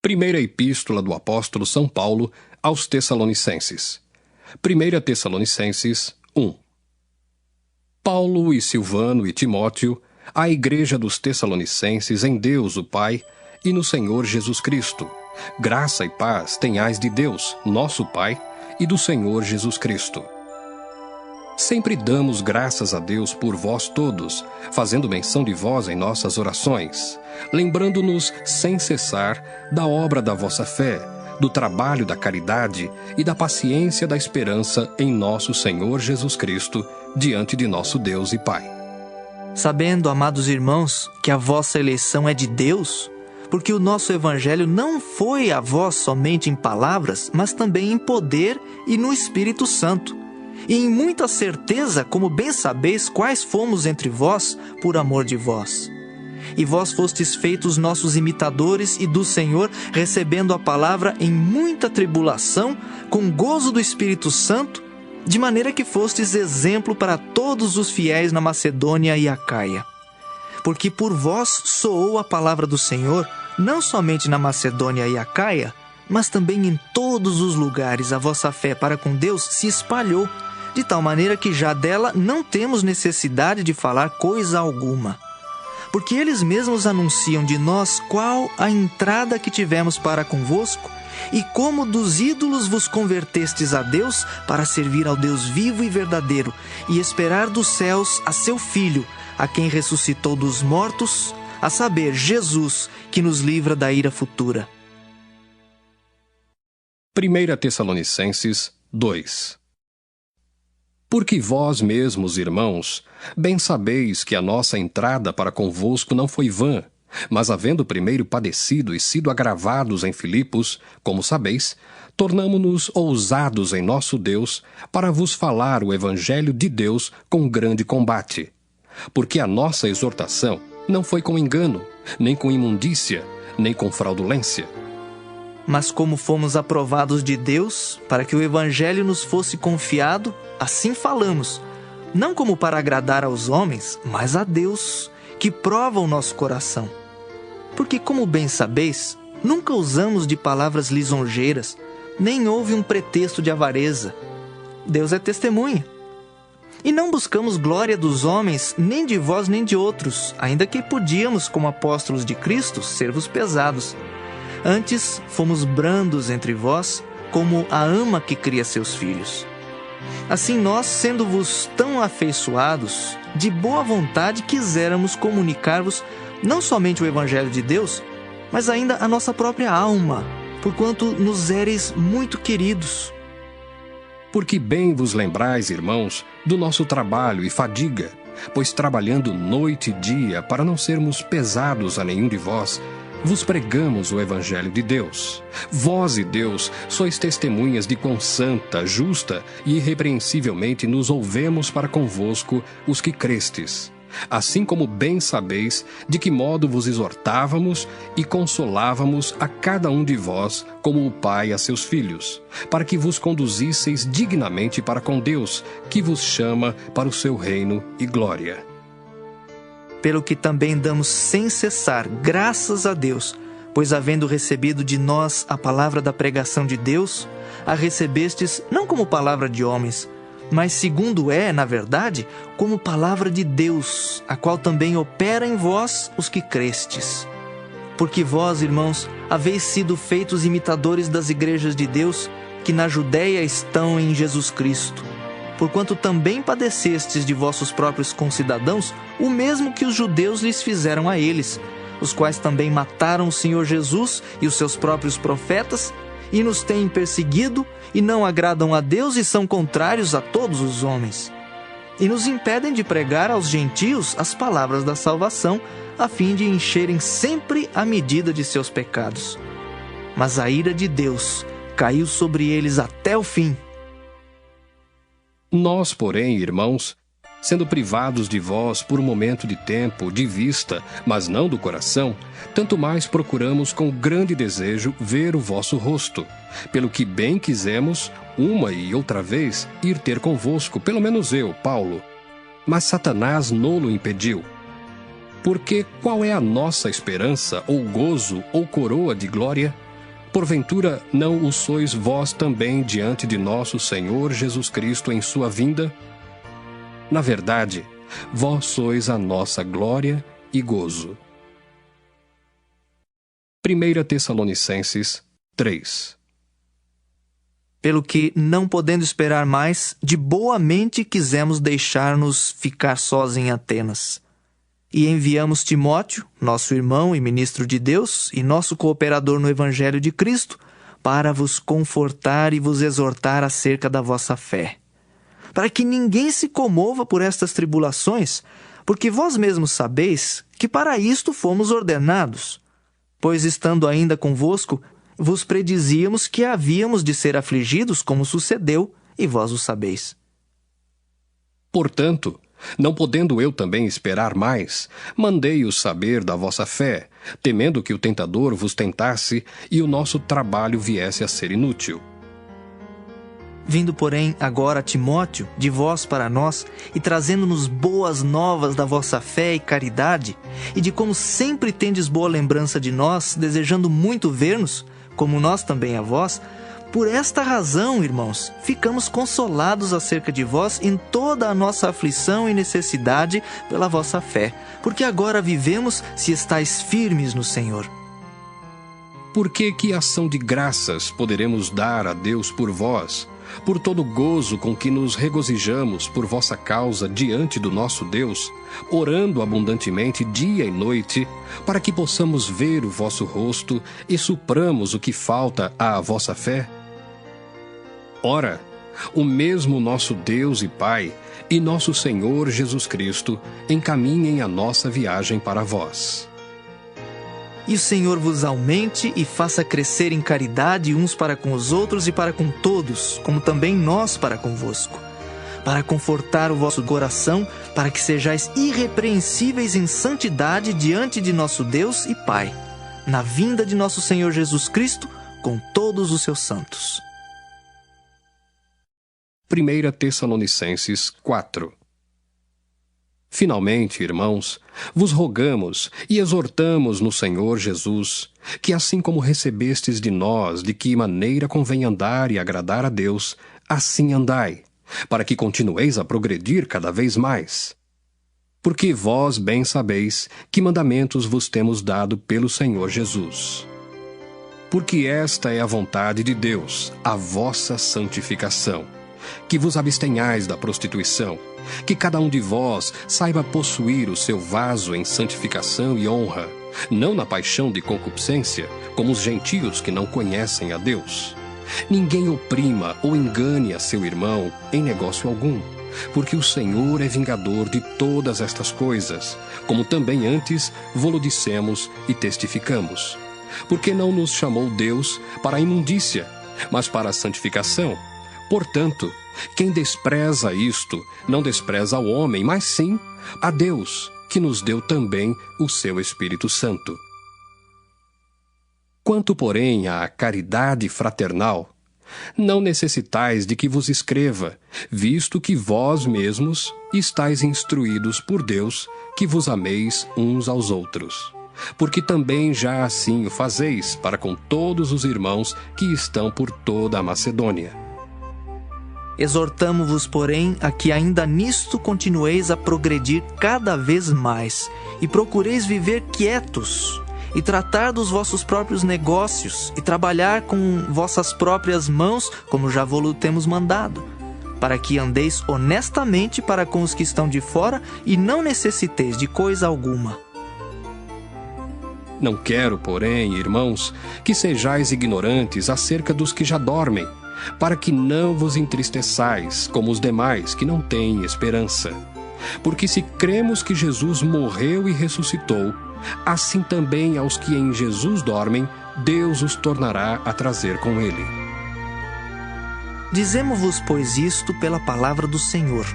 Primeira Epístola do Apóstolo São Paulo aos Tessalonicenses. 1 Tessalonicenses 1. Paulo e Silvano e Timóteo, à Igreja dos Tessalonicenses em Deus o Pai e no Senhor Jesus Cristo. Graça e paz tenhais de Deus, nosso Pai, e do Senhor Jesus Cristo. Sempre damos graças a Deus por vós todos, fazendo menção de vós em nossas orações, lembrando-nos sem cessar da obra da vossa fé, do trabalho da caridade e da paciência da esperança em nosso Senhor Jesus Cristo, diante de nosso Deus e Pai. Sabendo, amados irmãos, que a vossa eleição é de Deus, porque o nosso Evangelho não foi a vós somente em palavras, mas também em poder e no Espírito Santo, e em muita certeza, como bem sabeis, quais fomos entre vós por amor de vós. E vós fostes feitos nossos imitadores e do Senhor, recebendo a palavra em muita tribulação, com gozo do Espírito Santo, de maneira que fostes exemplo para todos os fiéis na Macedônia e Acaia. Porque por vós soou a palavra do Senhor, não somente na Macedônia e Acaia, mas também em todos os lugares a vossa fé para com Deus se espalhou, de tal maneira que já dela não temos necessidade de falar coisa alguma. Porque eles mesmos anunciam de nós qual a entrada que tivemos para convosco, e como dos ídolos vos convertestes a Deus para servir ao Deus vivo e verdadeiro, e esperar dos céus a seu Filho, a quem ressuscitou dos mortos, a saber, Jesus, que nos livra da ira futura. 1 Tessalonicenses 2. Porque vós mesmos, irmãos, bem sabeis que a nossa entrada para convosco não foi vã, mas havendo primeiro padecido e sido agravados em Filipos, como sabeis, tornamo-nos ousados em nosso Deus para vos falar o Evangelho de Deus com grande combate. Porque a nossa exortação não foi com engano, nem com imundícia, nem com fraudulência. Mas como fomos aprovados de Deus, para que o Evangelho nos fosse confiado, assim falamos, não como para agradar aos homens, mas a Deus, que prova o nosso coração. Porque, como bem sabeis, nunca usamos de palavras lisonjeiras, nem houve um pretexto de avareza. Deus é testemunha. E não buscamos glória dos homens, nem de vós nem de outros, ainda que podíamos, como apóstolos de Cristo, ser-vos pesados. Antes, fomos brandos entre vós, como a ama que cria seus filhos. Assim nós, sendo-vos tão afeiçoados, de boa vontade quiséramos comunicar-vos não somente o Evangelho de Deus, mas ainda a nossa própria alma, porquanto nos éreis muito queridos. Porque bem vos lembrais, irmãos, do nosso trabalho e fadiga, pois trabalhando noite e dia para não sermos pesados a nenhum de vós, vos pregamos o Evangelho de Deus. Vós e Deus sois testemunhas de quão santa, justa e irrepreensivelmente nos ouvemos para convosco os que crestes. Assim como bem sabeis de que modo vos exortávamos e consolávamos a cada um de vós como o Pai a seus filhos, para que vos conduzisseis dignamente para com Deus, que vos chama para o seu reino e glória. Pelo que também damos sem cessar graças a Deus, pois havendo recebido de nós a palavra da pregação de Deus, a recebestes não como palavra de homens, mas segundo é, na verdade, como palavra de Deus, a qual também opera em vós os que crestes. Porque vós, irmãos, haveis sido feitos imitadores das igrejas de Deus, que na Judéia estão em Jesus Cristo. Porquanto também padecestes de vossos próprios concidadãos o mesmo que os judeus lhes fizeram a eles, os quais também mataram o Senhor Jesus e os seus próprios profetas, e nos têm perseguido, e não agradam a Deus e são contrários a todos os homens. E nos impedem de pregar aos gentios as palavras da salvação, a fim de encherem sempre a medida de seus pecados. Mas a ira de Deus caiu sobre eles até o fim. Nós, porém, irmãos, sendo privados de vós por um momento de tempo, de vista, mas não do coração, tanto mais procuramos com grande desejo ver o vosso rosto, pelo que bem quisemos, uma e outra vez, ir ter convosco, pelo menos eu, Paulo. Mas Satanás nolo impediu. Porque qual é a nossa esperança, ou gozo, ou coroa de glória? Porventura, não o sois vós também diante de nosso Senhor Jesus Cristo em sua vinda? Na verdade, vós sois a nossa glória e gozo. 1 Tessalonicenses 3. Pelo que, não podendo esperar mais, de boa mente quisemos deixar-nos ficar sós em Atenas. E enviamos Timóteo, nosso irmão e ministro de Deus, e nosso cooperador no Evangelho de Cristo, para vos confortar e vos exortar acerca da vossa fé. Para que ninguém se comova por estas tribulações, porque vós mesmos sabeis que para isto fomos ordenados. Pois, estando ainda convosco, vos predizíamos que havíamos de ser afligidos, como sucedeu, e vós o sabeis. Portanto, não podendo eu também esperar mais, mandei-os saber da vossa fé, temendo que o tentador vos tentasse e o nosso trabalho viesse a ser inútil. Vindo, porém, agora Timóteo, de vós para nós, e trazendo-nos boas novas da vossa fé e caridade, e de como sempre tendes boa lembrança de nós, desejando muito ver-nos, como nós também a vós, por esta razão, irmãos, ficamos consolados acerca de vós em toda a nossa aflição e necessidade pela vossa fé, porque agora vivemos se estáis firmes no Senhor. Porque que ação de graças poderemos dar a Deus por vós, por todo o gozo com que nos regozijamos por vossa causa diante do nosso Deus, orando abundantemente dia e noite, para que possamos ver o vosso rosto e supramos o que falta à vossa fé? Ora, o mesmo nosso Deus e Pai e nosso Senhor Jesus Cristo encaminhem a nossa viagem para vós. E o Senhor vos aumente e faça crescer em caridade uns para com os outros e para com todos, como também nós para convosco, para confortar o vosso coração, para que sejais irrepreensíveis em santidade diante de nosso Deus e Pai, na vinda de nosso Senhor Jesus Cristo, com todos os seus santos. 1 Tessalonicenses 4. Finalmente, irmãos, vos rogamos e exortamos no Senhor Jesus, que assim como recebestes de nós de que maneira convém andar e agradar a Deus, assim andai, para que continueis a progredir cada vez mais. Porque vós bem sabeis que mandamentos vos temos dado pelo Senhor Jesus. Porque esta é a vontade de Deus, a vossa santificação, que vos abstenhais da prostituição, que cada um de vós saiba possuir o seu vaso em santificação e honra, não na paixão de concupiscência, como os gentios que não conhecem a Deus. Ninguém oprima ou engane a seu irmão em negócio algum, porque o Senhor é vingador de todas estas coisas, como também antes vô-lo dissemos e testificamos. Porque não nos chamou Deus para a imundícia, mas para a santificação. Portanto, quem despreza isto, não despreza ao homem, mas sim a Deus, que nos deu também o seu Espírito Santo. Quanto, porém, à caridade fraternal, não necessitais de que vos escreva, visto que vós mesmos estáis instruídos por Deus, que vos ameis uns aos outros. Porque também já assim o fazeis para com todos os irmãos que estão por toda a Macedônia. Exortamo-vos, porém, a que ainda nisto continueis a progredir cada vez mais, e procureis viver quietos, e tratar dos vossos próprios negócios, e trabalhar com vossas próprias mãos, como já vô-lo temos mandado, para que andeis honestamente para com os que estão de fora, e não necessiteis de coisa alguma. Não quero, porém, irmãos, que sejais ignorantes acerca dos que já dormem, para que não vos entristeçais como os demais que não têm esperança. Porque se cremos que Jesus morreu e ressuscitou, assim também aos que em Jesus dormem, Deus os tornará a trazer com ele. Dizemo-vos, pois, isto pela palavra do Senhor,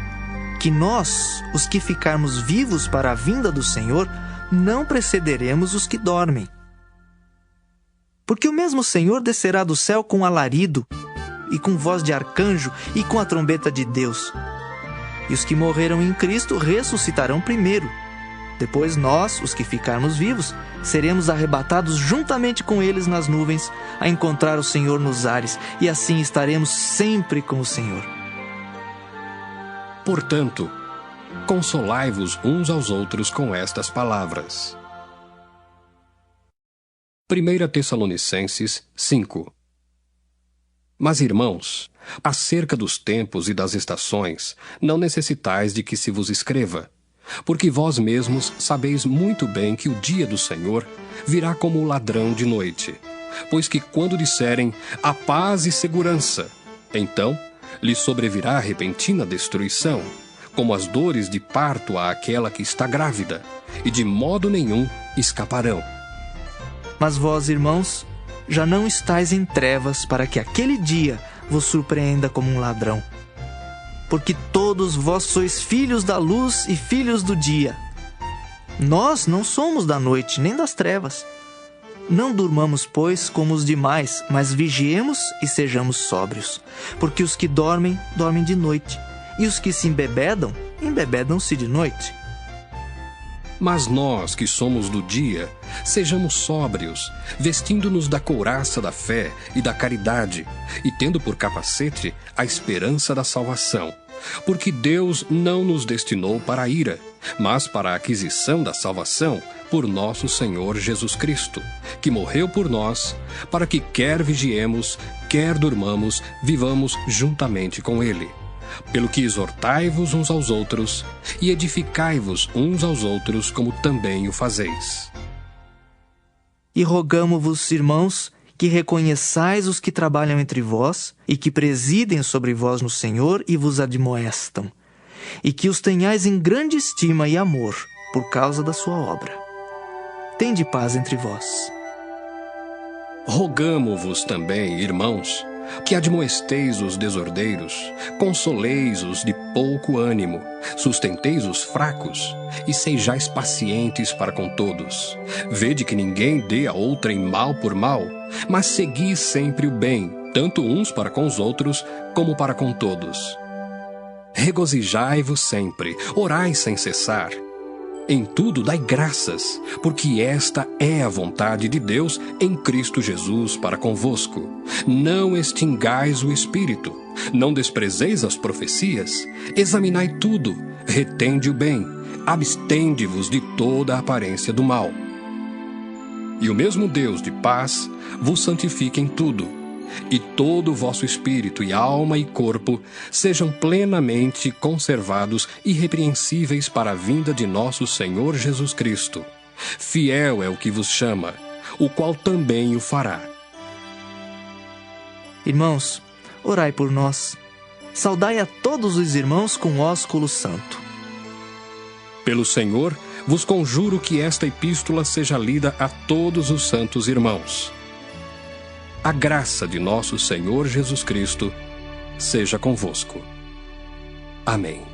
que nós, os que ficarmos vivos para a vinda do Senhor, não precederemos os que dormem. Porque o mesmo Senhor descerá do céu com alarido, e com voz de arcanjo, e com a trombeta de Deus. E os que morreram em Cristo ressuscitarão primeiro. Depois nós, os que ficarmos vivos, seremos arrebatados juntamente com eles nas nuvens, a encontrar o Senhor nos ares, e assim estaremos sempre com o Senhor. Portanto, consolai-vos uns aos outros com estas palavras. 1 Tessalonicenses 5. Mas, irmãos, acerca dos tempos e das estações, não necessitais de que se vos escreva, porque vós mesmos sabeis muito bem que o dia do Senhor virá como o ladrão de noite. Pois que quando disserem a paz e segurança, então lhes sobrevirá repentina destruição, como as dores de parto àquela que está grávida, e de modo nenhum escaparão. Mas vós, irmãos, já não estáis em trevas para que aquele dia vos surpreenda como um ladrão. Porque todos vós sois filhos da luz e filhos do dia. Nós não somos da noite nem das trevas. Não durmamos, pois, como os demais, mas vigiemos e sejamos sóbrios. Porque os que dormem, dormem de noite, e os que se embebedam, embebedam-se de noite. Mas nós, que somos do dia, sejamos sóbrios, vestindo-nos da couraça da fé e da caridade, e tendo por capacete a esperança da salvação. Porque Deus não nos destinou para a ira, mas para a aquisição da salvação por nosso Senhor Jesus Cristo, que morreu por nós, para que quer vigiemos, quer durmamos, vivamos juntamente com Ele. Pelo que exortai-vos uns aos outros, e edificai-vos uns aos outros, como também o fazeis. E rogamo-vos, irmãos, que reconheçais os que trabalham entre vós, e que presidem sobre vós no Senhor e vos admoestam, e que os tenhais em grande estima e amor, por causa da sua obra. Tende paz entre vós. Rogamo-vos também, irmãos, que admoesteis os desordeiros, consoleis-os de pouco ânimo, sustenteis os fracos e sejais pacientes para com todos. Vede que ninguém dê a outrem mal por mal, mas segui sempre o bem, tanto uns para com os outros, como para com todos. Regozijai-vos sempre, orai sem cessar. Em tudo dai graças, porque esta é a vontade de Deus em Cristo Jesus para convosco. Não extingais o Espírito, não desprezeis as profecias, examinai tudo, retende o bem, abstende-vos de toda a aparência do mal. E o mesmo Deus de paz vos santifique em tudo, e todo o vosso espírito e alma e corpo sejam plenamente conservados irrepreensíveis para a vinda de nosso Senhor Jesus Cristo. Fiel é o que vos chama, o qual também o fará. Irmãos, orai por nós. Saudai a todos os irmãos com ósculo santo. Pelo Senhor, vos conjuro que esta epístola seja lida a todos os santos irmãos. A graça de nosso Senhor Jesus Cristo seja convosco. Amém.